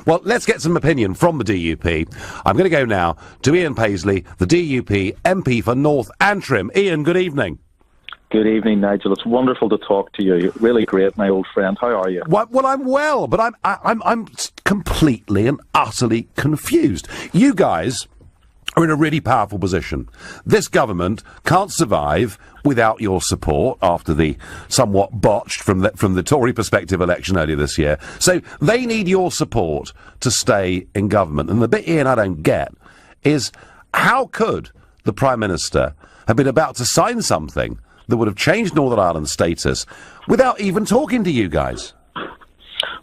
Well, let's get some opinion from the DUP. I'm going to go now to Ian Paisley, the DUP MP for North Antrim. Ian, good evening. Good evening, Nigel. It's wonderful to talk to you. You're really great, my old friend. How are you? Well, I'm well, but I'm completely and utterly confused. You guys are in a really powerful position. This government can't survive without your support after the somewhat botched from the Tory perspective election earlier this year. So they need your support to stay in government. And the bit, Ian, I don't get is how could the Prime Minister have been about to sign something that would have changed Northern Ireland's status without even talking to you guys?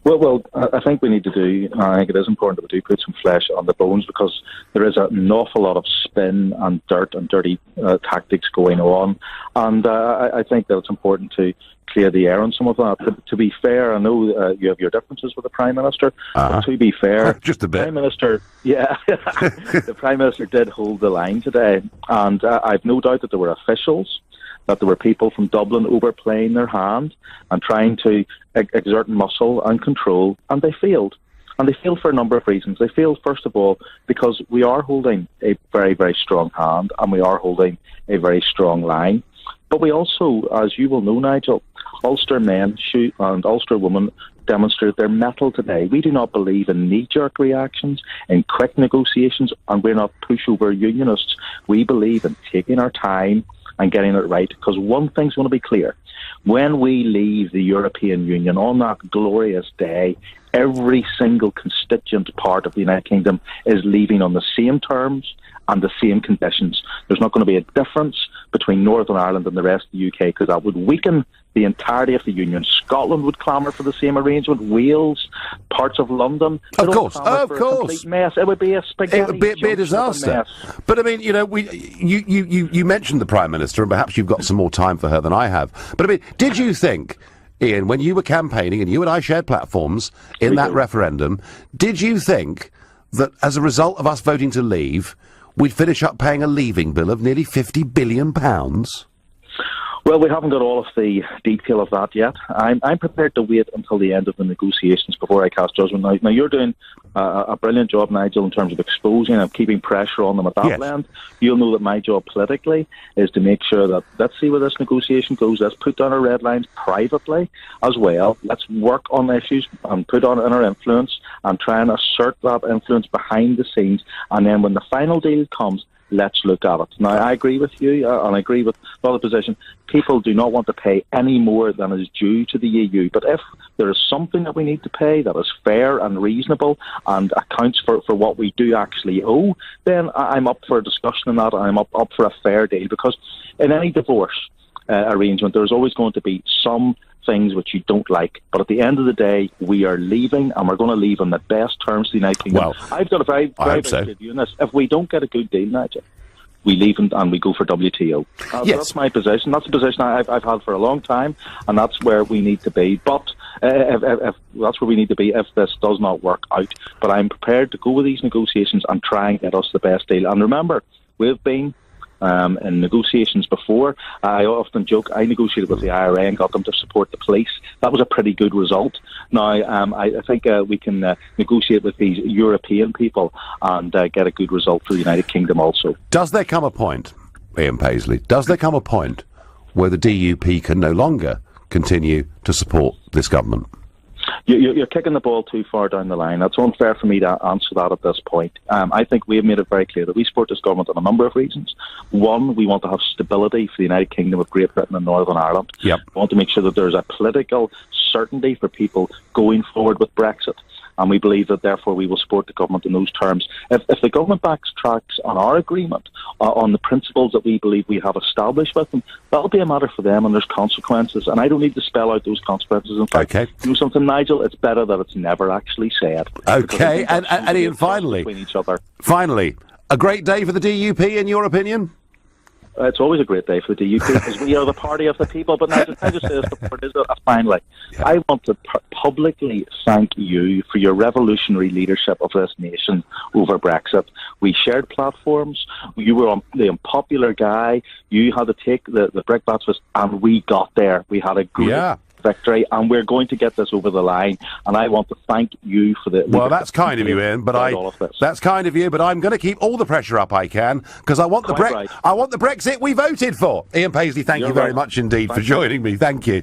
Well, I think we need to do, I think it is important that we do put some flesh on the bones, because there is an awful lot of spin and dirt and dirty tactics going on. And I think that it's important to clear the air on some of that. To be fair, I know you have your differences with the Prime Minister, but to be fair, just a bit. Prime Minister, the Prime Minister did hold the line today, and I've no doubt that there were officials, that there were people from Dublin overplaying their hand and trying to exert muscle and control, and they failed. And they failed for a number of reasons. They failed, first of all, because we are holding a very, very strong hand, and we are holding a very strong line. But we also, as you will know, Nigel, Ulster men and Ulster women demonstrate their mettle today. We do not believe in knee-jerk reactions, in quick negotiations, and we're not pushover unionists. We believe in taking our time and getting it right, because one thing's going to be clear. When we leave the European Union on that glorious day, every single constituent part of the United Kingdom is leaving on the same terms and the same conditions. There's not going to be a difference between Northern Ireland and the rest of the UK, because that would weaken the entirety of the Union. Scotland would clamour for the same arrangement. Wales, parts of London. Of course. A complete mess. It would be a spaghetti. It would be a disaster. But I mean, you know, you mentioned the Prime Minister, and perhaps you've got some more time for her than I have. But I mean, did you think, Ian, when you were campaigning and you and I shared platforms in that referendum, did you think that as a result of us voting to leave, we'd finish up paying a leaving bill of nearly £50 billion? Well, we haven't got all of the detail of that yet. I'm prepared to wait until the end of the negotiations before I cast judgment. Now you're doing a brilliant job, Nigel, in terms of exposing and keeping pressure on them at that land. You'll know that my job politically is to make sure that, let's see where this negotiation goes. Let's put down our red lines privately as well. Let's work on issues and put on our influence and try and assert that influence behind the scenes. And then when the final deal comes, let's look at it. Now, I agree with you, and I agree with the other position. People do not want to pay any more than is due to the EU. But if there is something that we need to pay that is fair and reasonable and accounts for what we do actually owe, then I'm up for a discussion on that, and I'm up for a fair deal. Because in any divorce arrangement, there's always going to be some things which you don't like, but at the end of the day, we are leaving, and we're going to leave on the best terms to the United Kingdom. Well, I've got a very good view on this. If we don't get a good deal, Nigel, we leave and we go for WTO. That's my position. That's a position I've had for a long time, and that's where we need to be. But if that's where we need to be if this does not work out. But I'm prepared to go with these negotiations and try and get us the best deal. And remember, we've been in negotiations before. I often joke, I negotiated with the IRA and got them to support the police. That was a pretty good result. Now, I think we can negotiate with these European people and get a good result for the United Kingdom also. Does there come a point, Ian Paisley, where the DUP can no longer continue to support this government? You're kicking the ball too far down the line. That's unfair for me to answer that at this point. I think we have made it very clear that we support this government on a number of reasons. One, we want to have stability for the United Kingdom of Great Britain and Northern Ireland. Yep. We want to make sure that there's a political certainty for people going forward with Brexit. And we believe that, therefore, we will support the government in those terms. If the government backtracks on our agreement, on the principles that we believe we have established with them, that'll be a matter for them, and there's consequences. And I don't need to spell out those consequences. In fact, you know something, Nigel? It's better that it's never actually said. Okay, and Ian, finally, a great day for the DUP, in your opinion? It's always a great day for the DUP because we are the party of the people. But now, I just say this finally, I want to publicly thank you for your revolutionary leadership of this nation over Brexit. We shared platforms. You were the unpopular guy. You had to take the brickbats, and we got there. We had a great victory, and we're going to get this over the line. And I want to thank you for the. Well, that's kind of you, Ian. But that's kind of you. But I'm going to keep all the pressure up I can, because I want I want the Brexit we voted for. Ian Paisley, thank you very much indeed for joining me. Thank you.